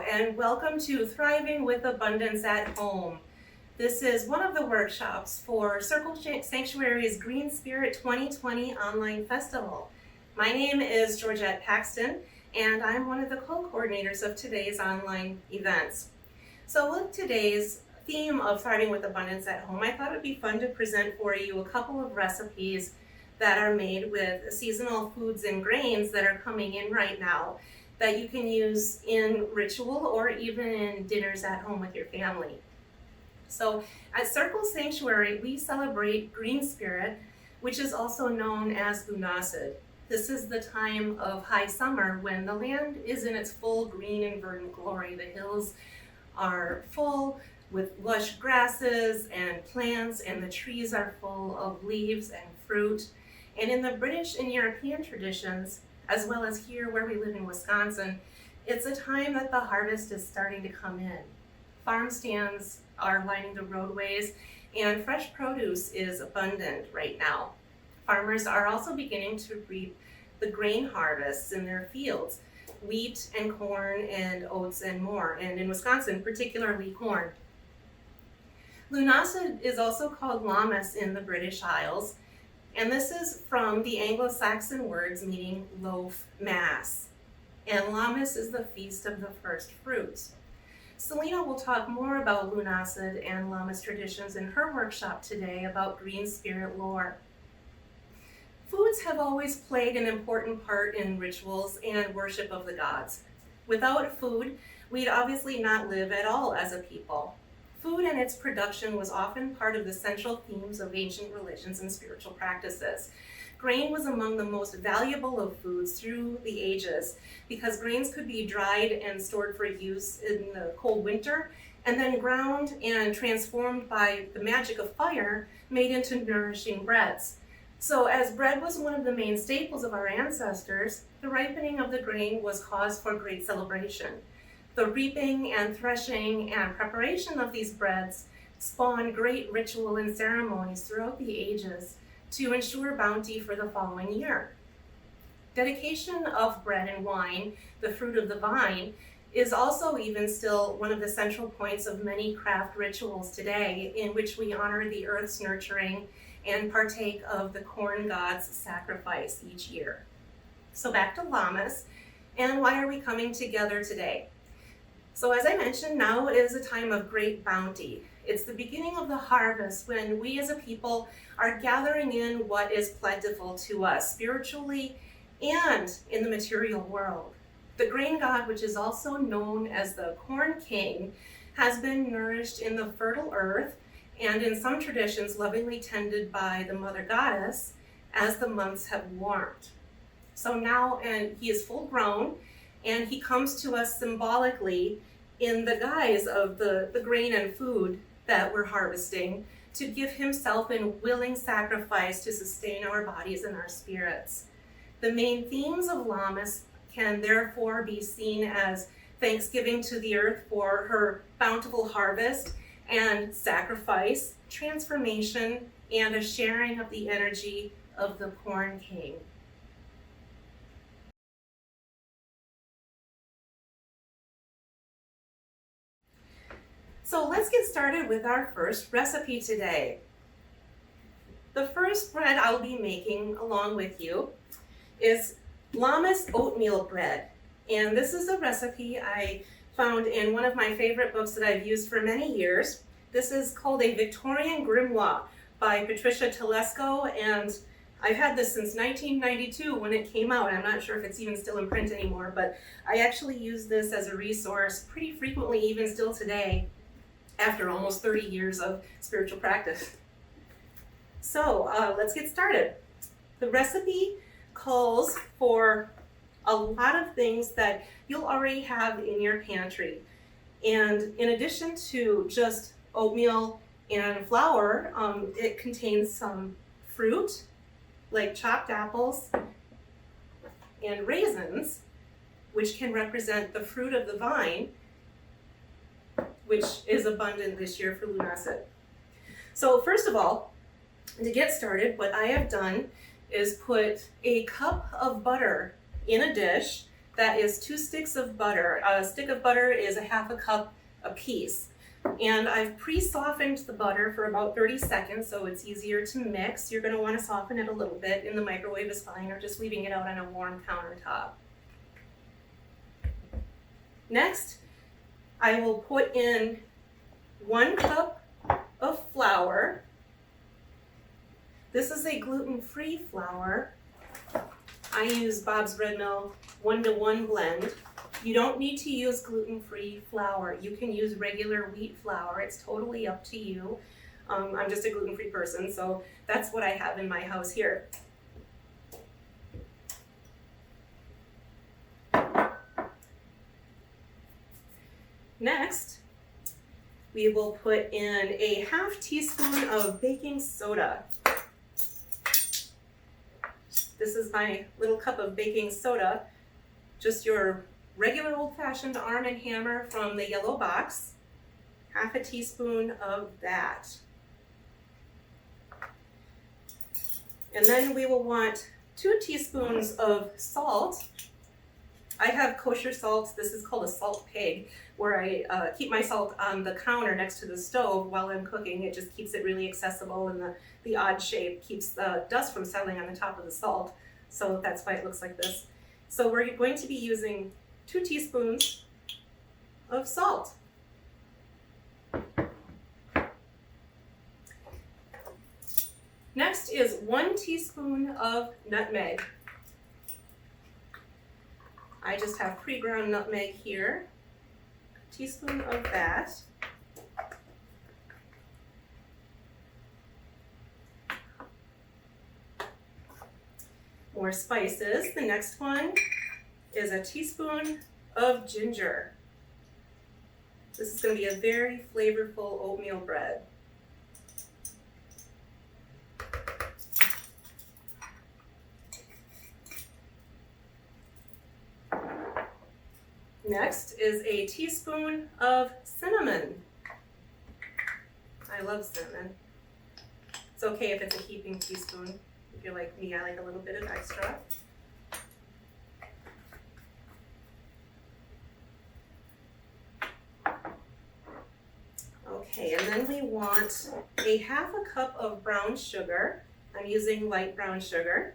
and welcome to Thriving with Abundance at Home. This is one of the workshops for Circle Sanctuary's Green Spirit 2020 online festival. My name is Georgette Paxton, and I'm one of the co-coordinators of today's online events. So with today's theme of Thriving with Abundance at Home, I thought it would be fun to present for you a couple of recipes that are made with seasonal foods and grains that are coming in right now that you can use in ritual or even in dinners at home with your family. So at Circle Sanctuary, we celebrate Green Spirit, which is also known as Lunacid. This is the time of high summer when the land is in its full green and verdant glory. The hills are full with lush grasses and plants, and the trees are full of leaves and fruit. And in the British and European traditions, as well as here where we live in Wisconsin, it's a time that the harvest is starting to come in. Farm stands are lining the roadways, and fresh produce is abundant right now. Farmers are also beginning to reap the grain harvests in their fields, wheat and corn and oats and more, and in Wisconsin, particularly corn. Lunacid is also called Lammas in the British Isles, and this is from the Anglo-Saxon words meaning loaf, mass. And Lammas is the feast of the first fruits. Selena will talk more about Lunacid and Lammas traditions in her workshop today about Green Spirit lore. Foods have always played an important part in rituals and worship of the gods. Without food, we'd obviously not live at all as a people. Food and its production was often part of the central themes of ancient religions and spiritual practices. Grain was among the most valuable of foods through the ages because grains could be dried and stored for use in the cold winter and then ground and transformed by the magic of fire made into nourishing breads. So as bread was one of the main staples of our ancestors, the ripening of the grain was cause for great celebration. The reaping and threshing and preparation of these breads spawned great ritual and ceremonies throughout the ages to ensure bounty for the following year. Dedication of bread and wine, the fruit of the vine, is also even still one of the central points of many craft rituals today in which we honor the earth's nurturing and partake of the corn god's sacrifice each year. So back to Lammas, and why are we coming together today? So as I mentioned, now is a time of great bounty. It's the beginning of the harvest when we as a people are gathering in what is plentiful to us spiritually and in the material world. The grain god, which is also known as the corn king, has been nourished in the fertile earth and in some traditions lovingly tended by the mother goddess as the months have warmed. So now, and he is full grown, and he comes to us symbolically in the guise of the grain and food that we're harvesting to give himself in willing sacrifice to sustain our bodies and our spirits. The main themes of Lammas can therefore be seen as thanksgiving to the earth for her bountiful harvest and sacrifice, transformation, and a sharing of the energy of the corn king. So let's get started with our first recipe today. The first bread I'll be making along with you is Lammas oatmeal bread. And this is a recipe I found in one of my favorite books that I've used for many years. This is called A Victorian Grimoire by Patricia Telesco, and I've had this since 1992 when it came out. I'm not sure if it's even still in print anymore, but I actually use this as a resource pretty frequently, even still today, after almost 30 years of spiritual practice. So let's get started. The recipe calls for a lot of things that you'll already have in your pantry. And in addition to just oatmeal and flour, it contains some fruit, like chopped apples and raisins, which can represent the fruit of the vine, which is abundant this year for Lunacid. So first of all, to get started, what I have done is put a cup of butter in a dish, that is 2 sticks of butter. A stick of butter is a half a cup a piece. And I've pre-softened the butter for about 30 seconds so it's easier to mix. You're going to want to soften it a little bit. In the microwave is fine, or just leaving it out on a warm countertop. Next, I will put in 1 cup of flour. This is a gluten-free flour. I use Bob's Red Mill 1-to-1 blend. You don't need to use gluten-free flour. You can use regular wheat flour. It's totally up to you. I'm just a gluten-free person, so that's what I have in my house here. Next, we will put in a half teaspoon of baking soda. This is my little cup of baking soda, just your regular old-fashioned Arm & Hammer from the yellow box. Half a teaspoon of that. And then we will want 2 teaspoons of salt. I have kosher salt. This is called a salt pig, where I keep my salt on the counter next to the stove while I'm cooking. It just keeps it really accessible, and the odd shape keeps the dust from settling on the top of the salt. So that's why it looks like this. So we're going to be using 2 teaspoons of salt. Next is 1 teaspoon of nutmeg. I just have pre-ground nutmeg here. A teaspoon of that. More spices. The next one is a teaspoon of ginger. This is going to be a very flavorful oatmeal bread. Next is a teaspoon of cinnamon. I love cinnamon. It's okay if it's a heaping teaspoon. If you're like me, I like a little bit of extra. Okay, and then we want a half a cup of brown sugar. I'm using light brown sugar.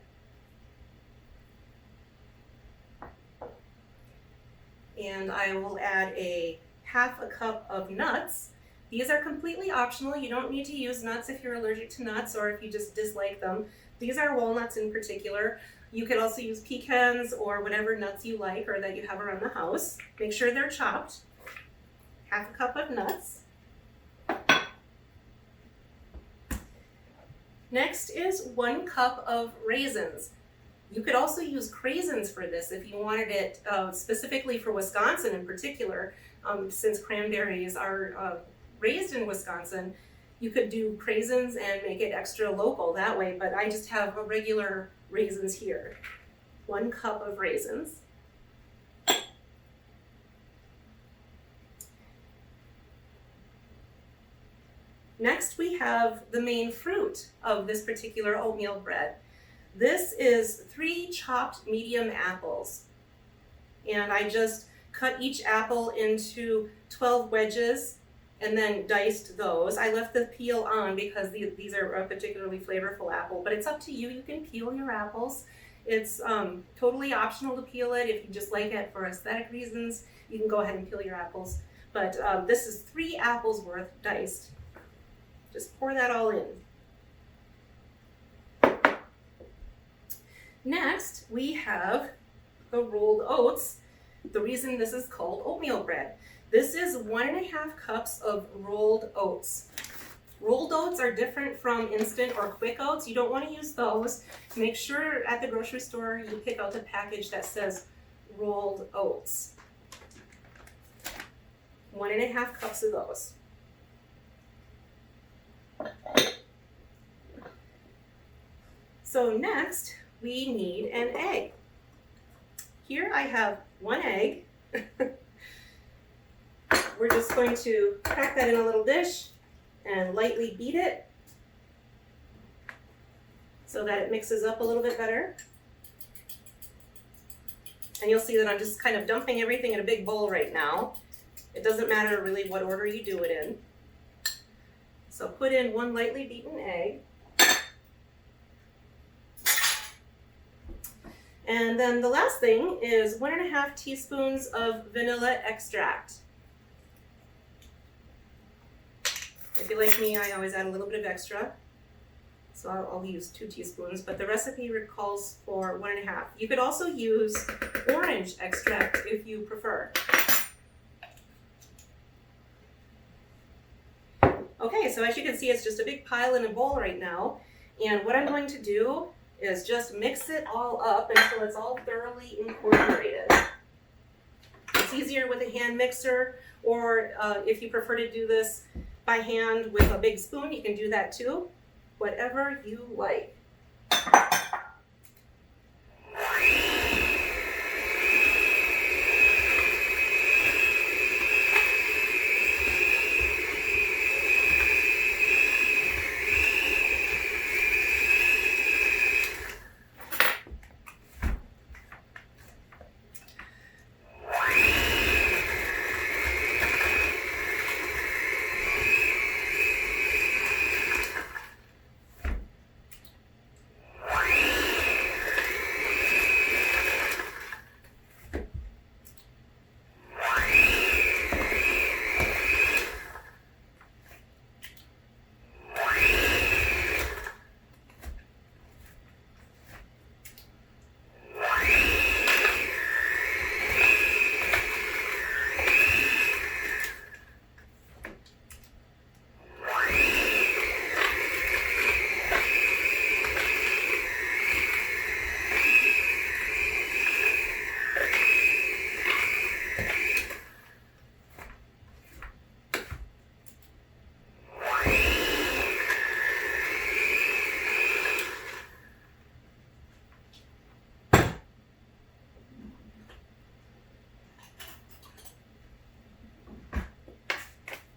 And I will add a half a cup of nuts. These are completely optional. You don't need to use nuts if you're allergic to nuts or if you just dislike them. These are walnuts in particular. You could also use pecans or whatever nuts you like or that you have around the house. Make sure they're chopped. Half a cup of nuts. Next is 1 cup of raisins. You could also use craisins for this if you wanted it specifically for Wisconsin in particular. Since cranberries are raised in Wisconsin, you could do craisins and make it extra local that way, but I just have regular raisins here. 1 cup of raisins. Next, we have the main fruit of this particular oatmeal bread. This is 3 chopped medium apples. And I just cut each apple into 12 wedges and then diced those. I left the peel on because these are a particularly flavorful apple, but it's up to you. You can peel your apples. It's totally optional to peel it. If you just like it for aesthetic reasons, you can go ahead and peel your apples. But this is 3 apples worth diced. Just pour that all in. Next, we have the rolled oats. The reason this is called oatmeal bread. This is 1.5 cups of rolled oats. Rolled oats are different from instant or quick oats. You don't want to use those. Make sure at the grocery store you pick out the package that says rolled oats. 1.5 cups of those. So next, we need an egg. Here I have 1 egg. We're just going to crack that in a little dish and lightly beat it so that it mixes up a little bit better. And you'll see that I'm just kind of dumping everything in a big bowl right now. It doesn't matter really what order you do it in. So put in 1 lightly beaten egg. And then the last thing is 1½ teaspoons of vanilla extract. If you like me, I always add a little bit of extra. So I'll use 2 teaspoons, but the recipe calls for 1½. You could also use orange extract if you prefer. Okay, so as you can see, it's just a big pile in a bowl right now. And what I'm going to do is just mix it all up until it's all thoroughly incorporated. It's easier with a hand mixer, or if you prefer to do this by hand with a big spoon, you can do that too. Whatever you like.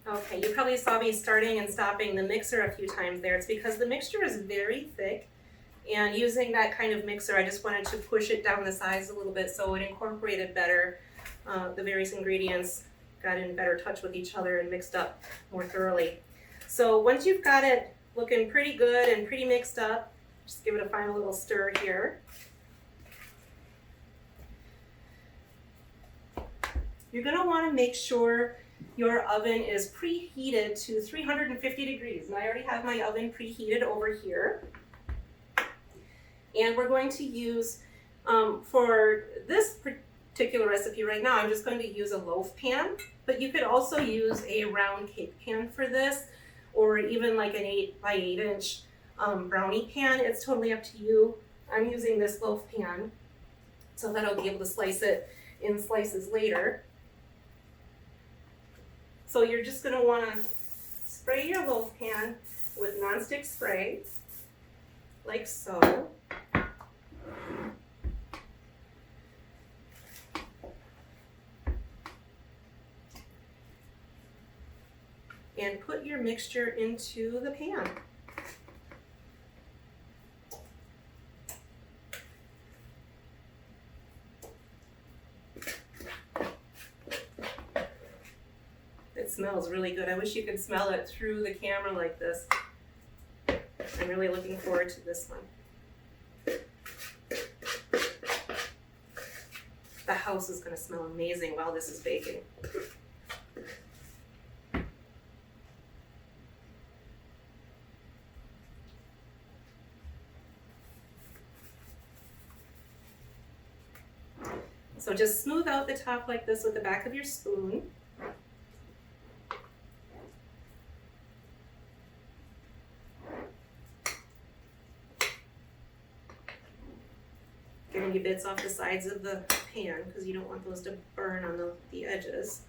Okay, you probably saw me starting and stopping the mixer a few times there. It's because the mixture is very thick, and using that kind of mixer, I just wanted to push it down the sides a little bit so it incorporated better. The various ingredients got in better touch with each other and mixed up more thoroughly. So once you've got it looking pretty good and pretty mixed up, just give it a final little stir here. You're going to want to make sure your oven is preheated to 350 degrees. And I already have my oven preheated over here. And we're going to use, for this particular recipe right now, I'm just going to use a loaf pan. But you could also use a round cake pan for this, or even like an 8 by 8 inch brownie pan. It's totally up to you. I'm using this loaf pan so that I'll be able to slice it in slices later. So you're just going to want to spray your loaf pan with nonstick spray, like so. And put your mixture into the pan. It smells really good. I wish you could smell it through the camera like this. I'm really looking forward to this one. The house is going to smell amazing while this is baking. So just smooth out the top like this with the back of your spoon. Giving you bits off the sides of the pan because you don't want those to burn on the edges.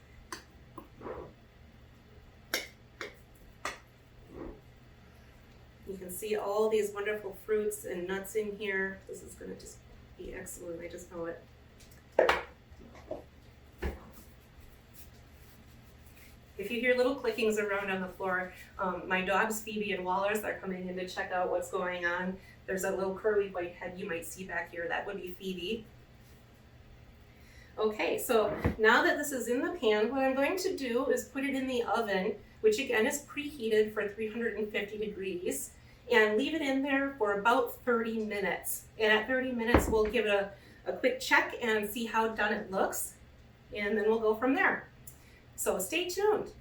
You can see all these wonderful fruits and nuts in here. This is going to just be excellent. I just know it. If you hear little clickings around on the floor, my dogs Phoebe and Wallace are coming in to check out what's going on. There's a little curly white head you might see back here. That would be Phoebe. Okay, so now that this is in the pan, what I'm going to do is put it in the oven, which again is preheated for 350 degrees, and leave it in there for about 30 minutes. And at 30 minutes, we'll give it a quick check and see how done it looks, and then we'll go from there. So stay tuned.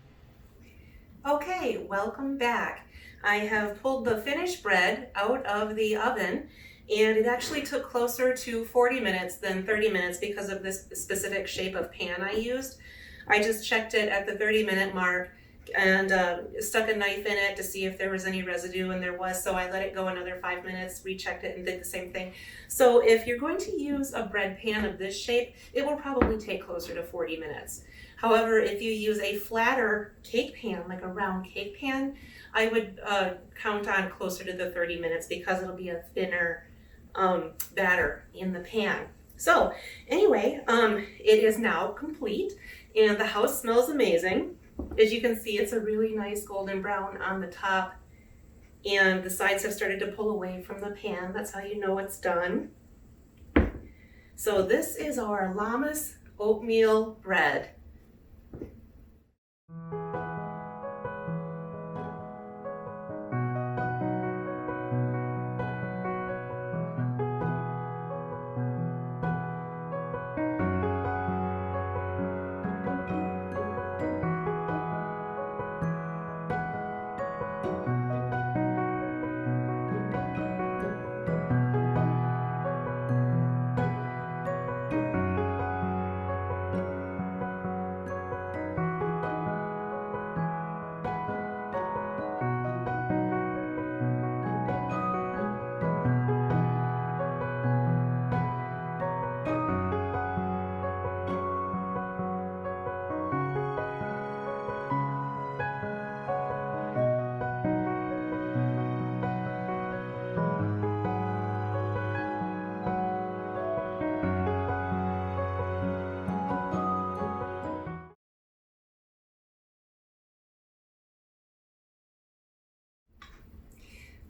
Okay, welcome back. I have pulled the finished bread out of the oven, and it actually took closer to 40 minutes than 30 minutes because of this specific shape of pan I used. I just checked it at the 30-minute mark and stuck a knife in it to see if there was any residue, and there was, so I let it go another 5 minutes, rechecked it, and did the same thing. So if you're going to use a bread pan of this shape, it will probably take closer to 40 minutes. However, if you use a flatter cake pan, like a round cake pan, I would count on closer to the 30 minutes because it'll be a thinner batter in the pan. So anyway, it is now complete, and the house smells amazing. As you can see, it's a really nice golden brown on the top, and the sides have started to pull away from the pan. That's how you know it's done. So this is our Lammas oatmeal bread.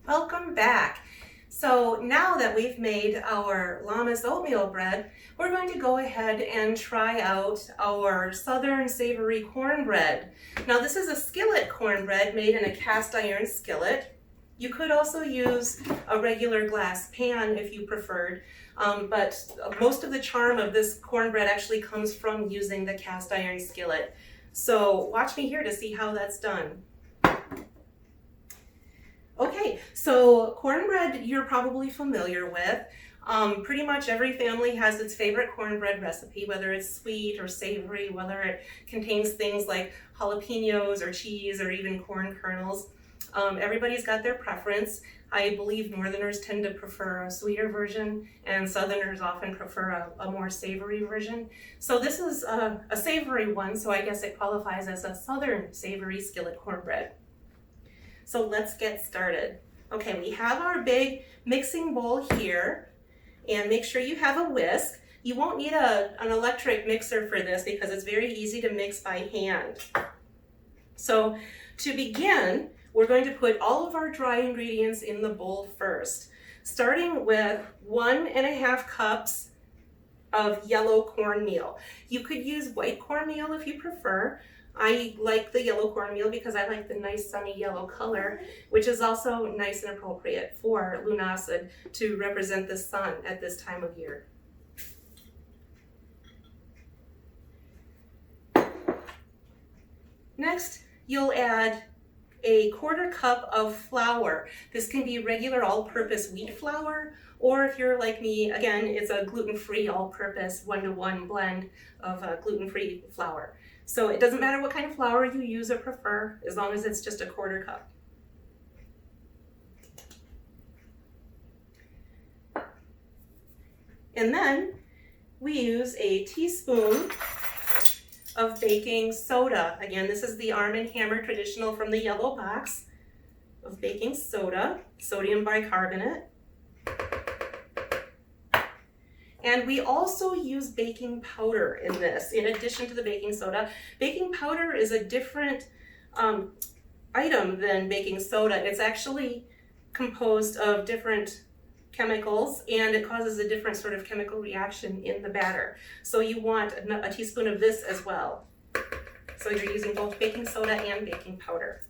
Welcome back. So now that we've made our Lammas oatmeal bread, we're going to go ahead and try out our Southern savory cornbread. Now this is a skillet cornbread made in a cast iron skillet. You could also use a regular glass pan if you preferred, but most of the charm of this cornbread actually comes from using the cast iron skillet. So watch me here to see how that's done. Okay, so cornbread you're probably familiar with. Pretty much every family has its favorite cornbread recipe, whether it's sweet or savory, whether it contains things like jalapenos or cheese or even corn kernels. Everybody's got their preference. I believe Northerners tend to prefer a sweeter version, and Southerners often prefer a more savory version. So this is a savory one, so I guess it qualifies as a Southern savory skillet cornbread. So let's get started. Okay, we have our big mixing bowl here, and make sure you have a whisk. You won't need an electric mixer for this because it's very easy to mix by hand. So to begin, we're going to put all of our dry ingredients in the bowl first, starting with 1.5 cups of yellow cornmeal. You could use white cornmeal if you prefer. I like the yellow cornmeal because I like the nice sunny yellow color, which is also nice and appropriate for Lunasad to represent the sun at this time of year. Next, you'll add a 1/4 cup of flour. This can be regular all-purpose wheat flour, or if you're like me, again, it's a gluten-free all-purpose 1-to-1 blend of gluten-free flour. So it doesn't matter what kind of flour you use or prefer, as long as it's just a 1/4 cup. And then we use a teaspoon of baking soda. Again, this is the Arm & Hammer traditional from the yellow box of baking soda, sodium bicarbonate. And we also use baking powder in this, in addition to the baking soda. Baking powder is a different item than baking soda. It's actually composed of different chemicals, and it causes a different sort of chemical reaction in the batter. So you want a teaspoon of this as well. So you're using both baking soda and baking powder.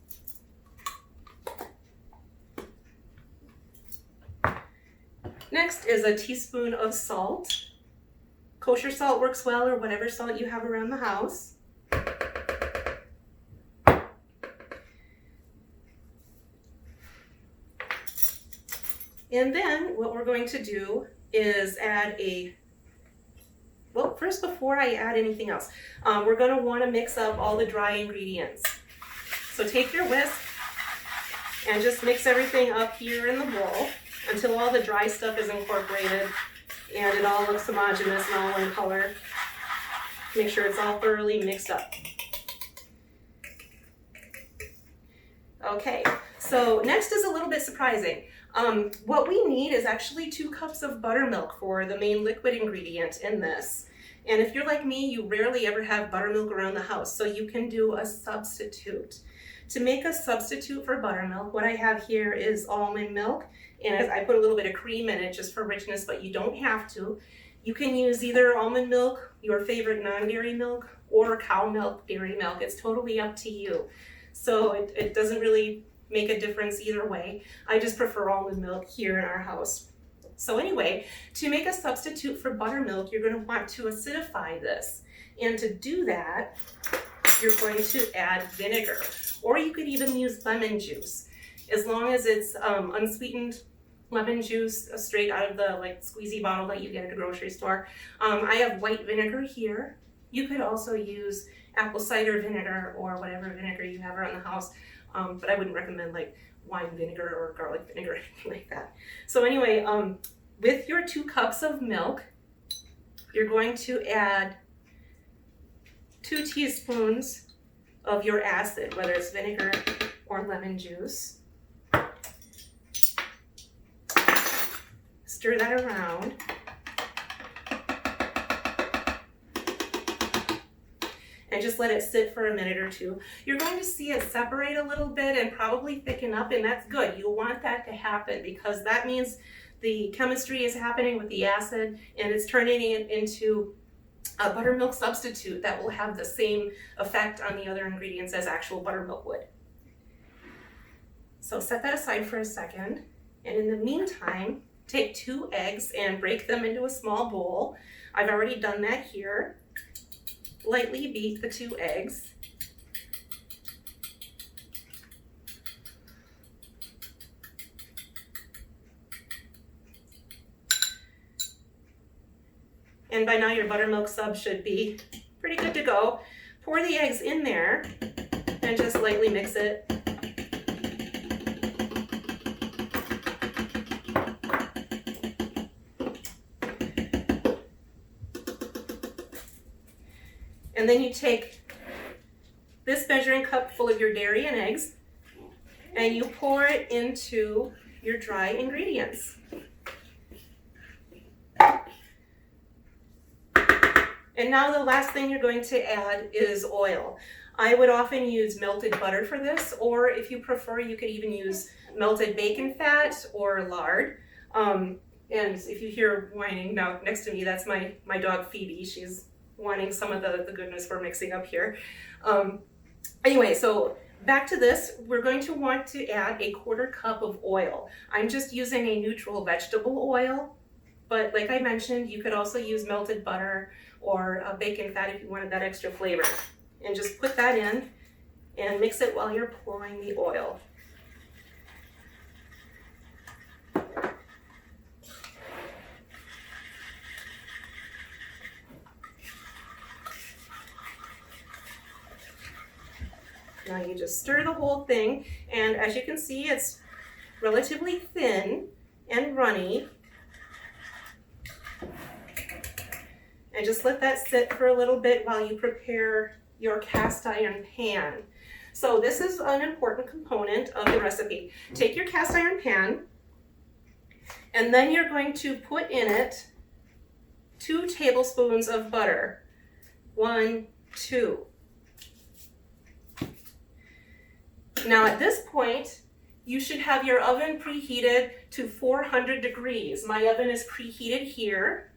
Next is a teaspoon of salt. Kosher salt works well, or whatever salt you have around the house. And then what we're going to do is add well, first, before I add anything else, we're going to want to mix up all the dry ingredients. So take your whisk and just mix everything up here in the bowl until all the dry stuff is incorporated and it all looks homogeneous and all one color. Make sure it's all thoroughly mixed up. Okay, so next is a little bit surprising. What we need is actually 2 cups of buttermilk for the main liquid ingredient in this. And if you're like me, you rarely ever have buttermilk around the house, so you can do a substitute. To make a substitute for buttermilk, what I have here is almond milk, and I put a little bit of cream in it just for richness, but you don't have to. You can use either almond milk, your favorite non-dairy milk, or cow milk, dairy milk. It's totally up to you. So it doesn't really make a difference either way. I just prefer almond milk here in our house. So anyway, to make a substitute for buttermilk, you're going to want to acidify this. And to do that, you're going to add vinegar, or you could even use lemon juice. As long as it's unsweetened lemon juice straight out of the squeezy bottle that you get at the grocery store. I have white vinegar here. You could also use apple cider vinegar or whatever vinegar you have around the house. But I wouldn't recommend wine vinegar or garlic vinegar or anything like that. So anyway, with your 2 cups of milk, you're going to add 2 teaspoons of your acid, whether it's vinegar or lemon juice. Stir that around. And just let it sit for a minute or 2. You're going to see it separate a little bit and probably thicken up, and that's good. You want that to happen because that means the chemistry is happening with the acid and it's turning it into a buttermilk substitute that will have the same effect on the other ingredients as actual buttermilk would. So set that aside for a second, and in the meantime, take 2 eggs and break them into a small bowl. I've already done that here. Lightly beat the 2 eggs. And by now your buttermilk sub should be pretty good to go. Pour the eggs in there and just lightly mix it. And then you take this measuring cup full of your dairy and eggs and you pour it into your dry ingredients. And now the last thing you're going to add is oil. I would often use melted butter for this, or if you prefer, you could even use melted bacon fat or lard. And if you hear whining now next to me, that's my dog Phoebe. She's wanting some of the goodness we're mixing up here. Anyway, so back to this, we're going to want to add a 1/4 cup of oil. I'm just using a neutral vegetable oil, but like I mentioned, you could also use melted butter or bacon fat if you wanted that extra flavor. And just put that in and mix it while you're pouring the oil. Now you just stir the whole thing, and as you can see, it's relatively thin and runny. And just let that sit for a little bit while you prepare your cast iron pan. So this is an important component of the recipe. Take your cast iron pan, and then you're going to put in it 2 tablespoons of butter. 1, 2. Now at this point, you should have your oven preheated to 400 degrees. My oven is preheated here.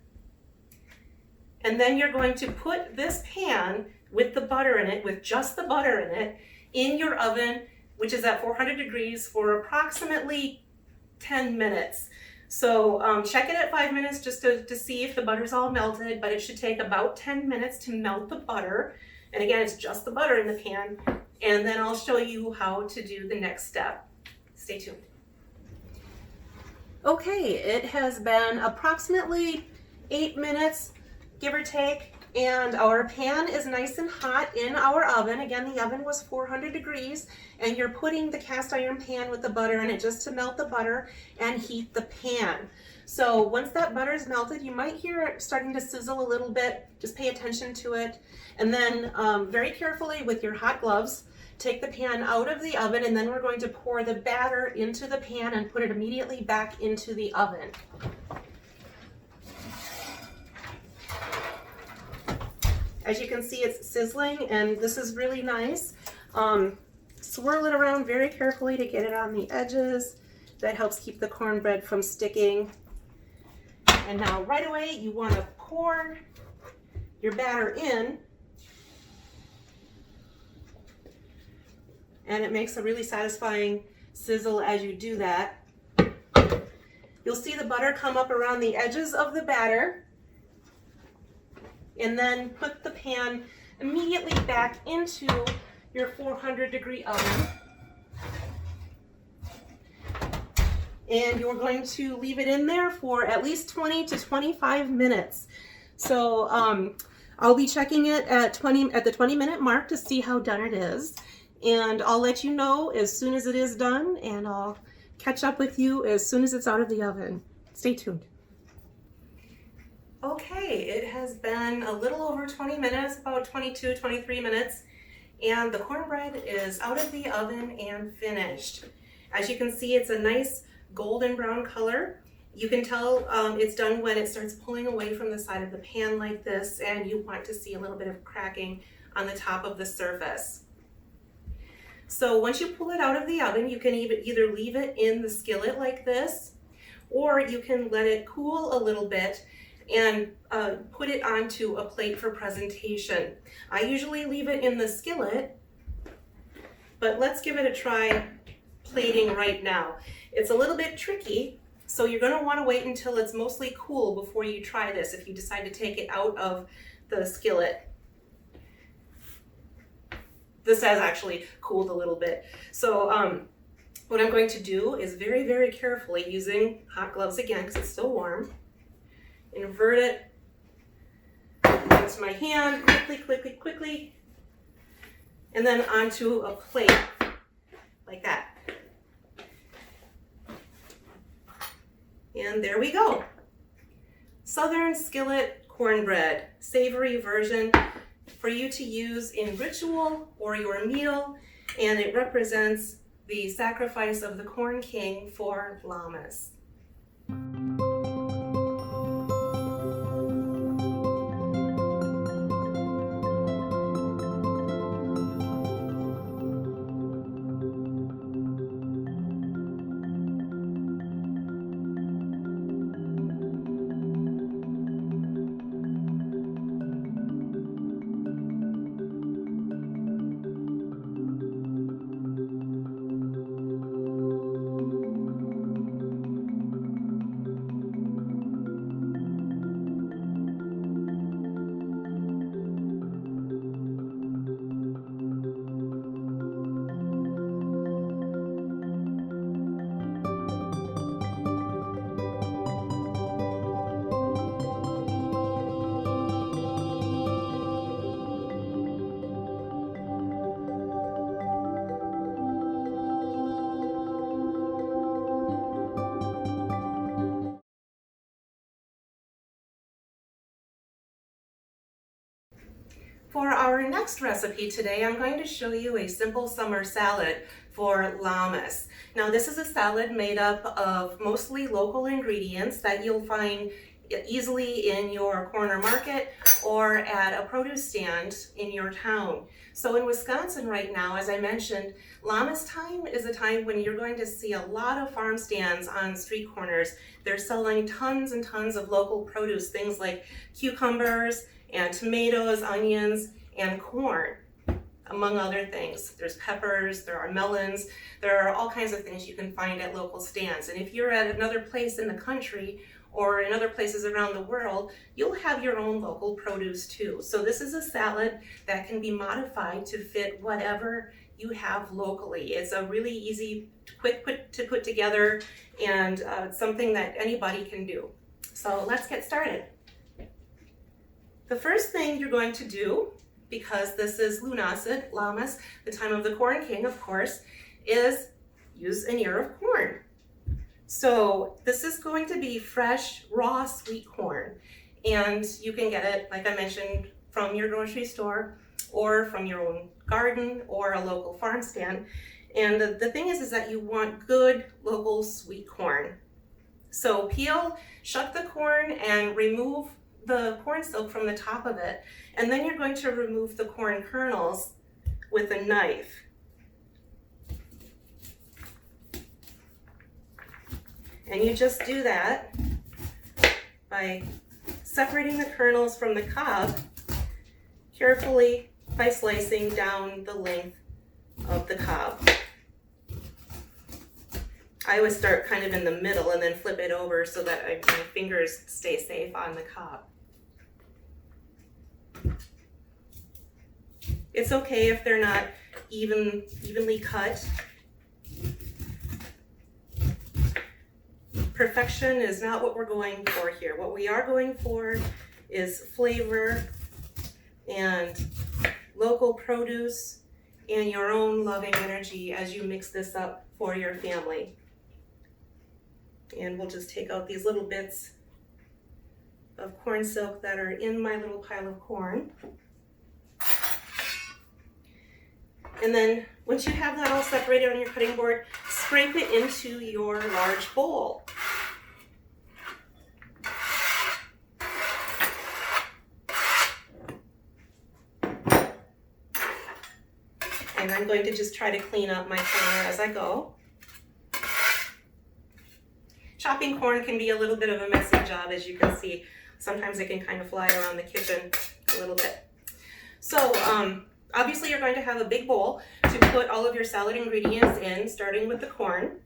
And then you're going to put this pan with the butter in it, with just the butter in it, in your oven, which is at 400 degrees for approximately 10 minutes. So check it at 5 minutes just to see if the butter's all melted, but it should take about 10 minutes to melt the butter. And again, it's just the butter in the pan. And then I'll show you how to do the next step. Stay tuned. Okay, it has been approximately 8 minutes, give or take, and our pan is nice and hot in our oven. Again, the oven was 400 degrees, and you're putting the cast iron pan with the butter in it just to melt the butter and heat the pan. So once that butter is melted, you might hear it starting to sizzle a little bit. Just pay attention to it. And then very carefully with your hot gloves, take the pan out of the oven, and then we're going to pour the batter into the pan and put it immediately back into the oven. As you can see, it's sizzling, and this is really nice. Swirl it around very carefully to get it on the edges. That helps keep the cornbread from sticking. And now right away, you want to pour your batter in. And it makes a really satisfying sizzle as you do that. You'll see the butter come up around the edges of the batter. And then put the pan immediately back into your 400 degree oven. And you're going to leave it in there for at least 20 to 25 minutes. So I'll be checking it at the 20-minute mark to see how done it is. And I'll let you know as soon as it is done, and I'll catch up with you as soon as it's out of the oven. Stay tuned. Okay, it has been a little over 20 minutes, about 22, 23 minutes, and the cornbread is out of the oven and finished. As you can see, it's a nice golden brown color. You can tell it's done when it starts pulling away from the side of the pan like this, and you want to see a little bit of cracking on the top of the surface. So once you pull it out of the oven, you can either leave it in the skillet like this, or you can let it cool a little bit and put it onto a plate for presentation. I usually leave it in the skillet, but let's give it a try plating right now. It's a little bit tricky, so you're going to want to wait until it's mostly cool before you try this if you decide to take it out of the skillet. This has actually cooled a little bit. So what I'm going to do is very, very carefully, using hot gloves again because it's still warm, invert it onto my hand, quickly, and then onto a plate like that. And there we go. Southern skillet cornbread, savory version for you to use in ritual or your meal, and it represents the sacrifice of the Corn King for Lammas. For our next recipe today, I'm going to show you a simple summer salad for Lammas. Now this is a salad made up of mostly local ingredients that you'll find easily in your corner market or at a produce stand in your town. So in Wisconsin right now, as I mentioned, Lammas time is a time when you're going to see a lot of farm stands on street corners. They're selling tons and tons of local produce, things like cucumbers and tomatoes, onions, and corn, among other things. There's peppers, there are melons, there are all kinds of things you can find at local stands. And if you're at another place in the country or in other places around the world, you'll have your own local produce too. So this is a salad that can be modified to fit whatever you have locally. It's a really easy, quick to put together, and it's something that anybody can do. So let's get started. The first thing you're going to do, because this is Lunasid, Lammas, the time of the corn king, of course, is use an ear of corn. So this is going to be fresh, raw, sweet corn. And you can get it, like I mentioned, from your grocery store or from your own garden or a local farm stand. And the thing is that you want good local sweet corn. So peel, shuck the corn, and remove the corn silk from the top of it. And then you're going to remove the corn kernels with a knife. And you just do that by separating the kernels from the cob carefully by slicing down the length of the cob. I always start kind of in the middle and then flip it over so that my fingers stay safe on the cob. It's okay if they're not evenly cut. Perfection is not what we're going for here. What we are going for is flavor and local produce and your own loving energy as you mix this up for your family. And we'll just take out these little bits of corn silk that are in my little pile of corn. And then once you have that all separated on your cutting board, scrape it into your large bowl. And I'm going to just try to clean up my corn as I go. Chopping corn can be a little bit of a messy job, as you can see. Sometimes it can kind of fly around the kitchen a little bit. So obviously you're going to have a big bowl to put all of your salad ingredients in, starting with the corn.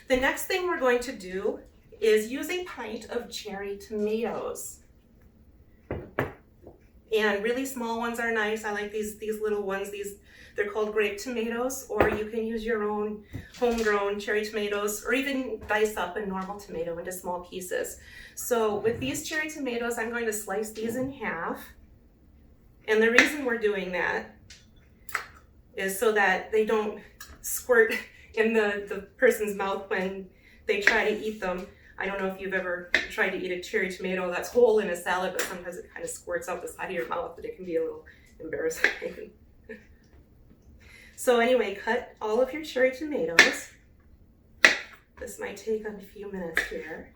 The next thing we're going to do is use a pint of cherry tomatoes. And really small ones are nice. I like these little ones. They're called grape tomatoes, or you can use your own homegrown cherry tomatoes, or even dice up a normal tomato into small pieces. So with these cherry tomatoes, I'm going to slice these in half. And the reason we're doing that is so that they don't squirt in the person's mouth when they try to eat them. I don't know if you've ever tried to eat a cherry tomato that's whole in a salad, but sometimes it kind of squirts out the side of your mouth, and it can be a little embarrassing. So anyway, cut all of your cherry tomatoes. This might take a few minutes here.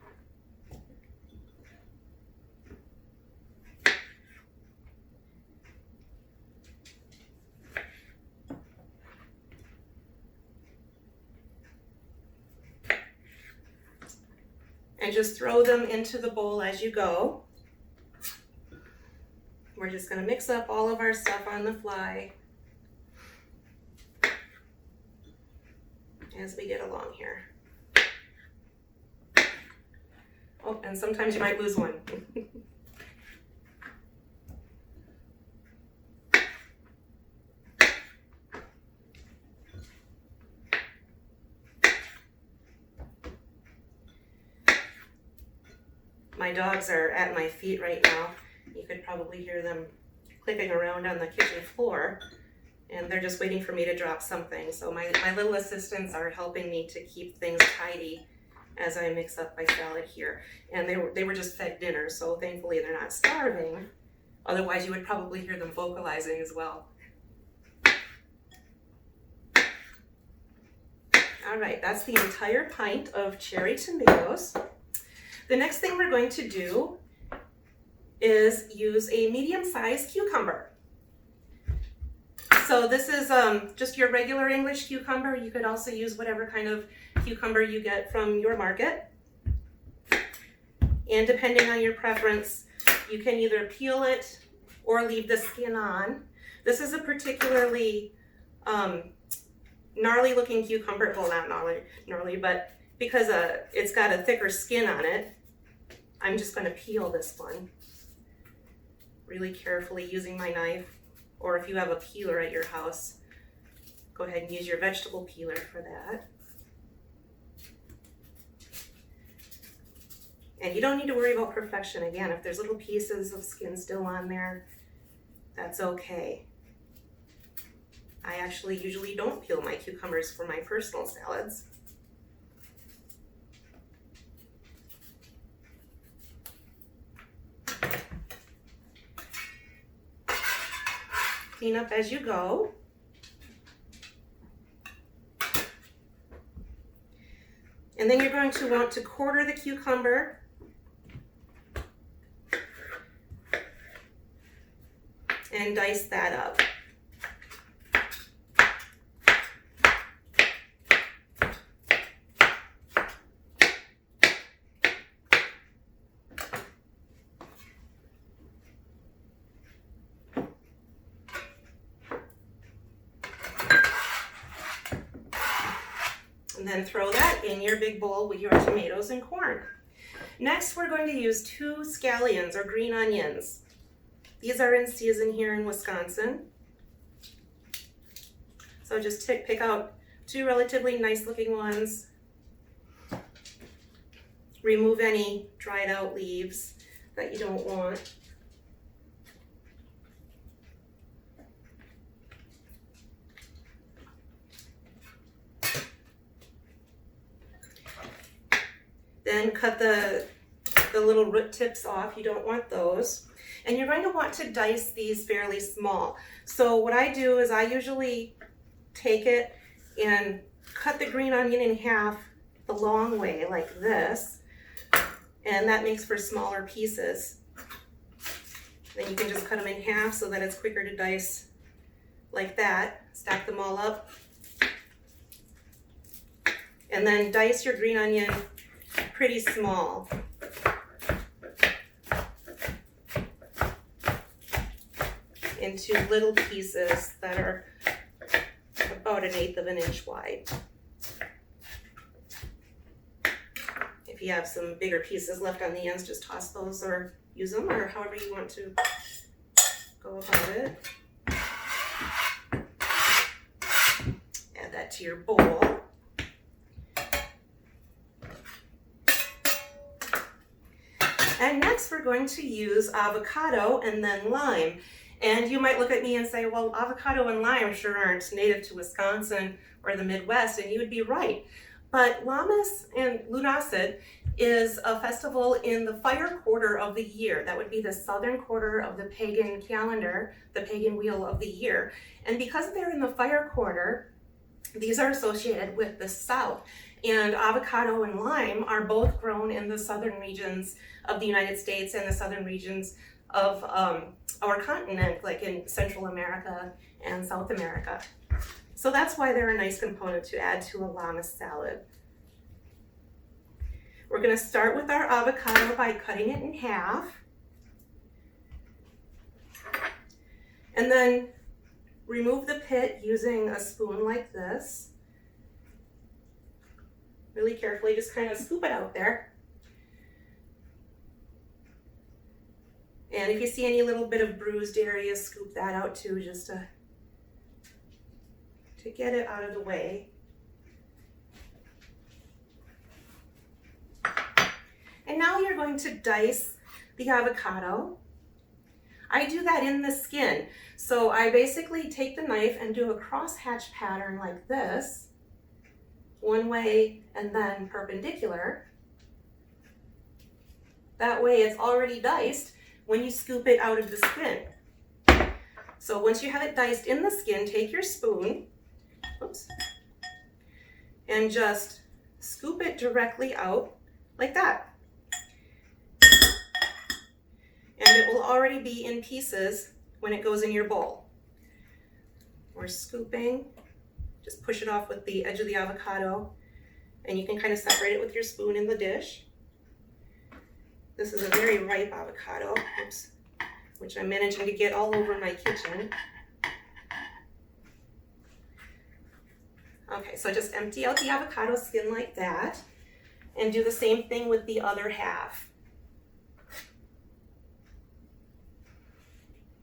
And just throw them into the bowl as you go. We're just going to mix up all of our stuff on the fly as we get along here. Oh, and sometimes you might lose one. My dogs are at my feet right now. You could probably hear them clicking around on the kitchen floor, and they're just waiting for me to drop something. So my little assistants are helping me to keep things tidy as I mix up my salad here. And they were just fed dinner, so thankfully they're not starving. Otherwise you would probably hear them vocalizing as well. All right, that's the entire pint of cherry tomatoes. The next thing we're going to do is use a medium-sized cucumber. So this is just your regular English cucumber. You could also use whatever kind of cucumber you get from your market. And depending on your preference, you can either peel it or leave the skin on. This is a particularly gnarly looking cucumber. Well, not gnarly, but because it's got a thicker skin on it, I'm just going to peel this one really carefully using my knife. Or if you have a peeler at your house, go ahead and use your vegetable peeler for that. And you don't need to worry about perfection. Again, if there's little pieces of skin still on there, that's okay. I actually usually don't peel my cucumbers for my personal salads. Clean up as you go. And then you're going to want to quarter the cucumber and dice that up. And then throw that in your big bowl with your tomatoes and corn. Next, we're going to use 2 scallions or green onions. These are in season here in Wisconsin. So just pick out 2 relatively nice looking ones. Remove any dried out leaves that you don't want. Then cut the little root tips off. You don't want those. And you're going to want to dice these fairly small. So what I do is I usually take it and cut the green onion in half the long way like this. And that makes for smaller pieces. Then you can just cut them in half so that it's quicker to dice like that. Stack them all up. And then dice your green onion pretty small. Into little pieces that are about 1/8 of an inch wide. If you have some bigger pieces left on the ends, just toss those or use them, or however you want to go about it. Add that to your bowl. And next we're going to use avocado and then lime. And you might look at me and say, well, avocado and lime sure aren't native to Wisconsin or the Midwest, and you would be right. But Lammas and Lunassid is a festival in the fire quarter of the year. That would be the southern quarter of the pagan calendar, the pagan wheel of the year. And because they're in the fire quarter, these are associated with the south. And avocado and lime are both grown in the southern regions of the United States and the southern regions of our continent, like in Central America and South America. So that's why they're a nice component to add to a lammas salad. We're going to start with our avocado by cutting it in half. And then remove the pit using a spoon like this. Really carefully, just kind of scoop it out there. And if you see any little bit of bruised area, scoop that out too, just to get it out of the way. And now you're going to dice the avocado. I do that in the skin. So I basically take the knife and do a crosshatch pattern like this, one way and then perpendicular. That way it's already diced when you scoop it out of the skin. So once you have it diced in the skin, take your spoon, oops, and just scoop it directly out like that. And and it will already be in pieces when it goes in your bowl. We're scooping, just push it off with the edge of the avocado, and you can kind of separate it with your spoon in the dish. This is a very ripe avocado, oops, which I'm managing to get all over my kitchen. Okay, so just empty out the avocado skin like that, and do the same thing with the other half.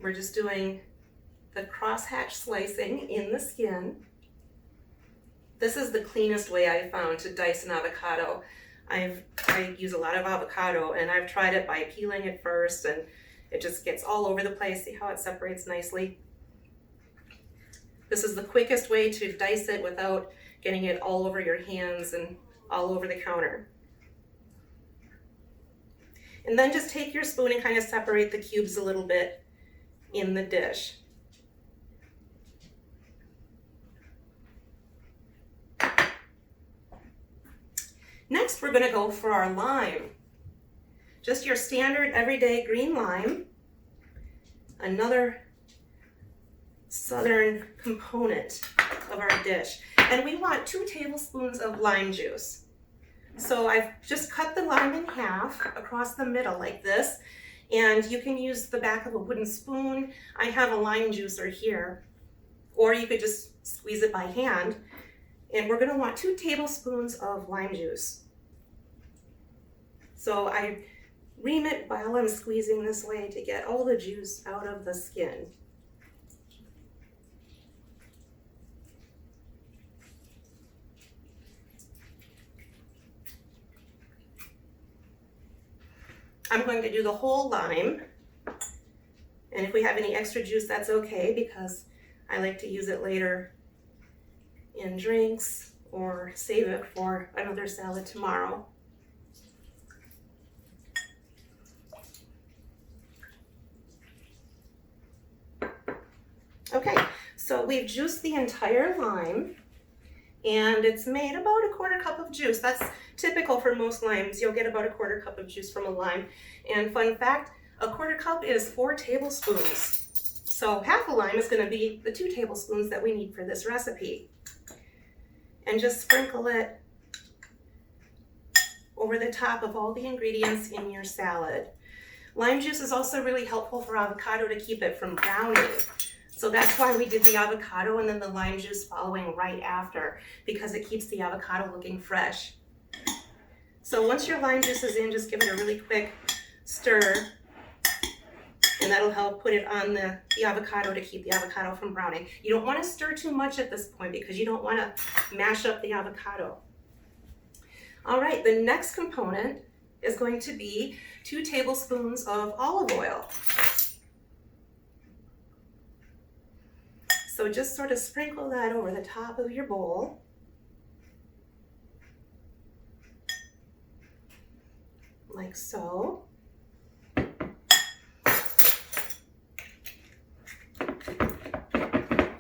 We're just doing the crosshatch slicing in the skin. This is the cleanest way I've found to dice an avocado. I use a lot of avocado, and I've tried it by peeling it first, and it just gets all over the place. See how it separates nicely? This is the quickest way to dice it without getting it all over your hands and all over the counter. And then just take your spoon and kind of separate the cubes a little bit in the dish. Next, we're going to go for our lime. Just your standard everyday green lime. Another southern component of our dish. And we want 2 tablespoons of lime juice. So I've just cut the lime in half across the middle like this. And you can use the back of a wooden spoon. I have a lime juicer here. Or you could just squeeze it by hand. And we're going to want 2 tablespoons of lime juice. So I ream it while I'm squeezing this way to get all the juice out of the skin. I'm going to do the whole lime. And if we have any extra juice, that's okay, because I like to use it later in drinks or save it for another salad tomorrow. Okay, so we've juiced the entire lime, and it's made about a 1/4 cup of juice. That's typical for most limes. You'll get about a 1/4 cup of juice from a lime. And fun fact, a 1/4 cup is 4 tablespoons. So half a lime is going to be the 2 tablespoons that we need for this recipe. And just sprinkle it over the top of all the ingredients in your salad. Lime juice is also really helpful for avocado to keep it from browning. So that's why we did the avocado and then the lime juice following right after, because it keeps the avocado looking fresh. So once your lime juice is in, just give it a really quick stir, and that'll help put it on the avocado to keep the avocado from browning. You don't want to stir too much at this point because you don't want to mash up the avocado. All right, the next component is going to be 2 tablespoons of olive oil. So just sort of sprinkle that over the top of your bowl. Like so.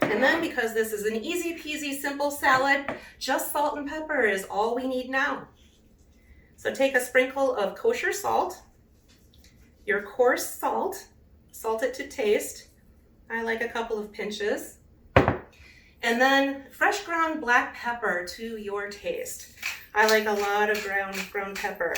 And then, because this is an easy peasy simple salad, just salt and pepper is all we need now. So take a sprinkle of kosher salt, your coarse salt, salt it to taste. I like a couple of pinches. And then fresh ground black pepper to your taste. I like a lot of ground pepper.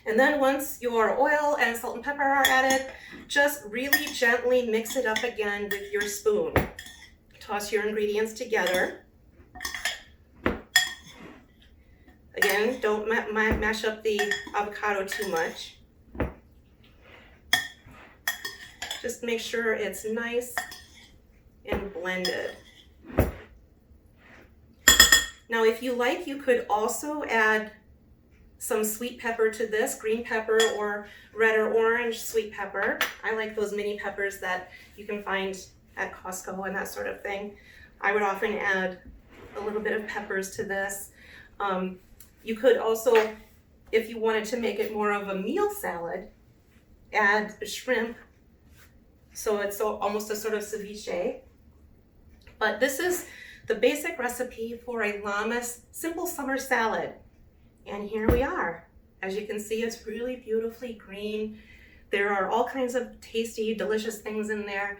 And then once your oil and salt and pepper are added, just really gently mix it up again with your spoon. Toss your ingredients together. Again, don't mash up the avocado too much. Just make sure it's nice and blended. Now, if you like, you could also add some sweet pepper to this, green pepper or red or orange sweet pepper. I like those mini peppers that you can find at Costco and that sort of thing. I would often add a little bit of peppers to this. You could also, if you wanted to make it more of a meal salad, add shrimp. So it's almost a sort of ceviche. But this is the basic recipe for a Lammas simple summer salad. And here we are. As you can see, it's really beautifully green. There are all kinds of tasty, delicious things in there.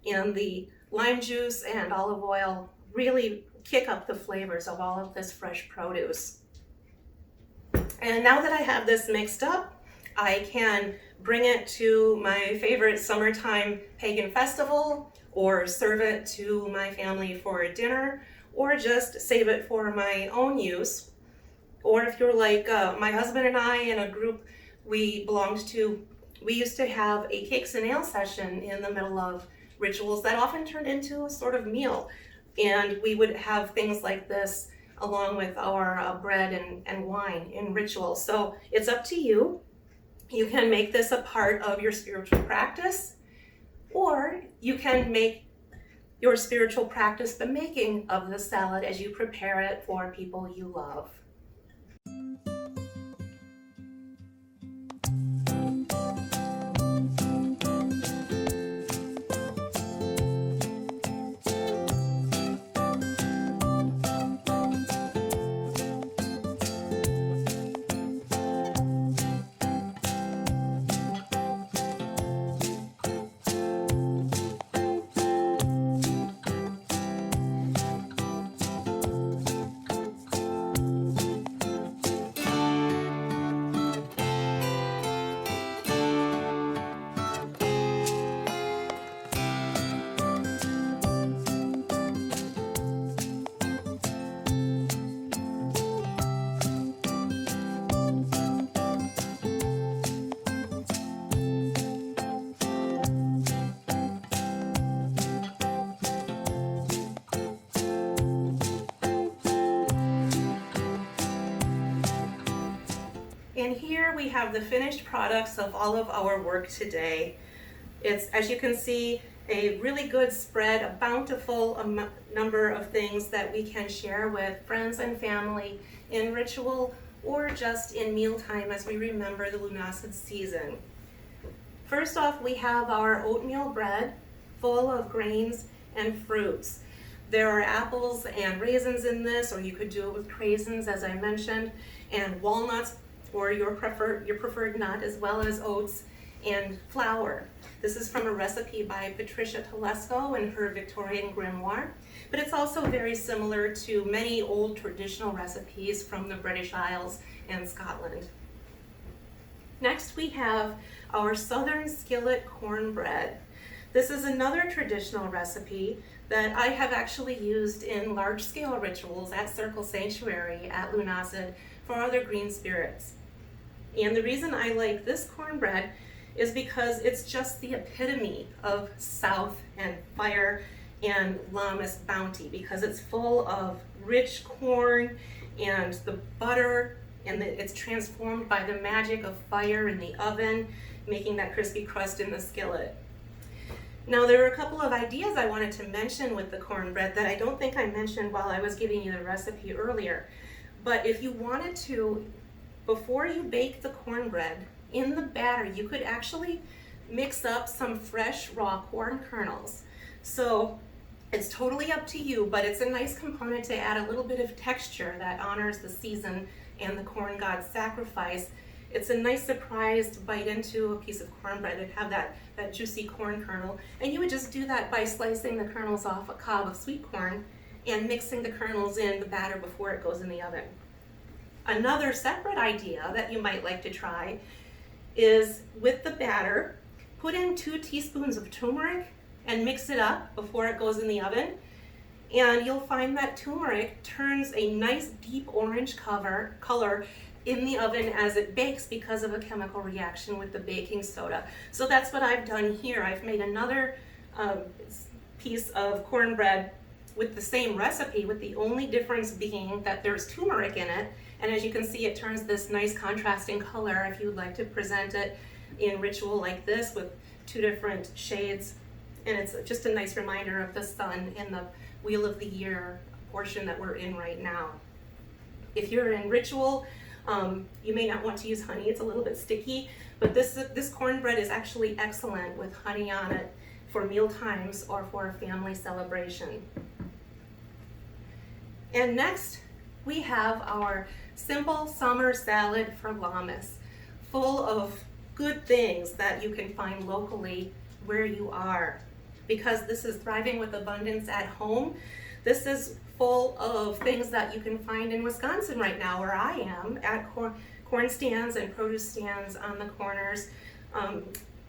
And the lime juice and olive oil really kick up the flavors of all of this fresh produce. And now that I have this mixed up, I can bring it to my favorite summertime pagan festival, or serve it to my family for a dinner, or just save it for my own use. Or if you're like my husband and I in a group we belonged to, we used to have a cakes and ale session in the middle of rituals that often turned into a sort of meal. And we would have things like this along with our bread and wine in rituals. So it's up to you. You can make this a part of your spiritual practice, or you can make your spiritual practice the making of the salad as you prepare it for people you love. And here we have the finished products of all of our work today. It's, as you can see, a really good spread, a bountiful number of things that we can share with friends and family in ritual or just in mealtime as we remember the Lunacid season. First off, we have our oatmeal bread full of grains and fruits. There are apples and raisins in this, or you could do it with craisins, as I mentioned, and walnuts, or your preferred nut, as well as oats and flour. This is from a recipe by Patricia Telesco in her Victorian grimoire, but it's also very similar to many old traditional recipes from the British Isles and Scotland. Next, we have our Southern Skillet cornbread. This is another traditional recipe that I have actually used in large-scale rituals at Circle Sanctuary at Lunacid for other green spirits. And the reason I like this cornbread is because it's just the epitome of South and fire and Lammas bounty, because it's full of rich corn and the butter, and it's transformed by the magic of fire in the oven, making that crispy crust in the skillet. Now, there are a couple of ideas I wanted to mention with the cornbread that I don't think I mentioned while I was giving you the recipe earlier. But if you wanted to, before you bake the cornbread, in the batter, you could actually mix up some fresh raw corn kernels. So it's totally up to you, but it's a nice component to add a little bit of texture that honors the season and the corn god's sacrifice. It's a nice surprise to bite into a piece of cornbread and have that juicy corn kernel. And you would just do that by slicing the kernels off a cob of sweet corn and mixing the kernels in the batter before it goes in the oven. Another separate idea that you might like to try is with the batter, put in 2 teaspoons of turmeric and mix it up before it goes in the oven. And you'll find that turmeric turns a nice deep orange color in the oven as it bakes because of a chemical reaction with the baking soda. So that's what I've done here. I've made another piece of cornbread with the same recipe, with the only difference being that there's turmeric in it. And as you can see, it turns this nice contrasting color if you would like to present it in ritual like this with 2 different shades. And it's just a nice reminder of the sun and the wheel of the year portion that we're in right now. If you're in ritual, you may not want to use honey. It's a little bit sticky, but this cornbread is actually excellent with honey on it for meal times or for a family celebration. And next, we have our simple summer salad for Lammas, full of good things that you can find locally where you are. Because this is thriving with abundance at home, this is full of things that you can find in Wisconsin right now, where I am, at corn stands and produce stands on the corners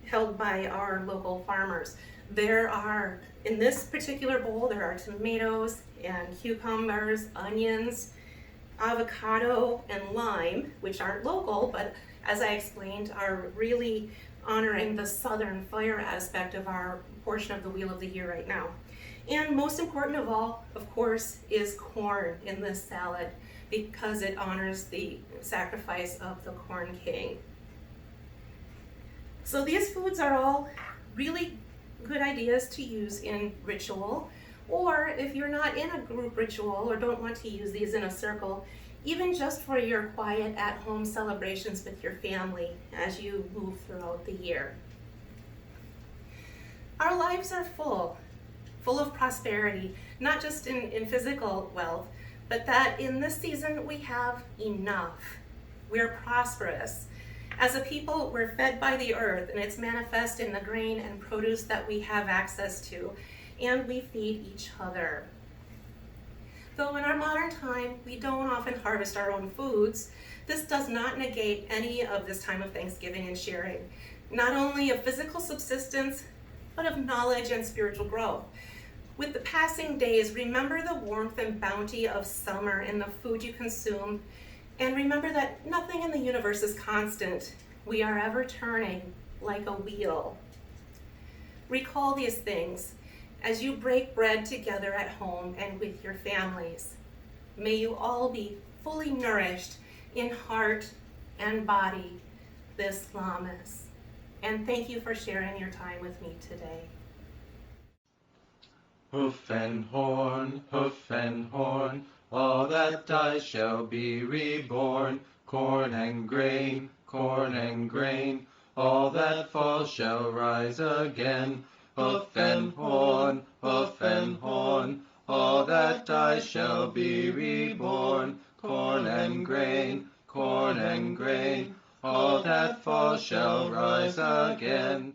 held by our local farmers. There are, in this particular bowl, there are tomatoes and cucumbers, onions, avocado, and lime, which aren't local, but as I explained, are really honoring the southern fire aspect of our portion of the Wheel of the Year right now. And most important of all, of course, is corn in this salad, because it honors the sacrifice of the Corn King. So these foods are all really good ideas to use in ritual, or if you're not in a group ritual or don't want to use these in a circle, even just for your quiet at-home celebrations with your family as you move throughout the year. Our lives are full of prosperity, not just in physical wealth, but that in this season we have enough. We're prosperous. As a people, we're fed by the earth, and it's manifest in the grain and produce that we have access to, and we feed each other. Though in our modern time, we don't often harvest our own foods, this does not negate any of this time of Thanksgiving and sharing, not only of physical subsistence, but of knowledge and spiritual growth. With the passing days, remember the warmth and bounty of summer in the food you consume, and remember that nothing in the universe is constant. We are ever turning like a wheel. Recall these things as you break bread together at home and with your families. May you all be fully nourished in heart and body this Lammas. And thank you for sharing your time with me today. Hoof and horn, all that dies shall be reborn. Corn and grain, all that falls shall rise again. Hoof and horn, all that dies shall be reborn. Corn and grain, all that falls shall rise again.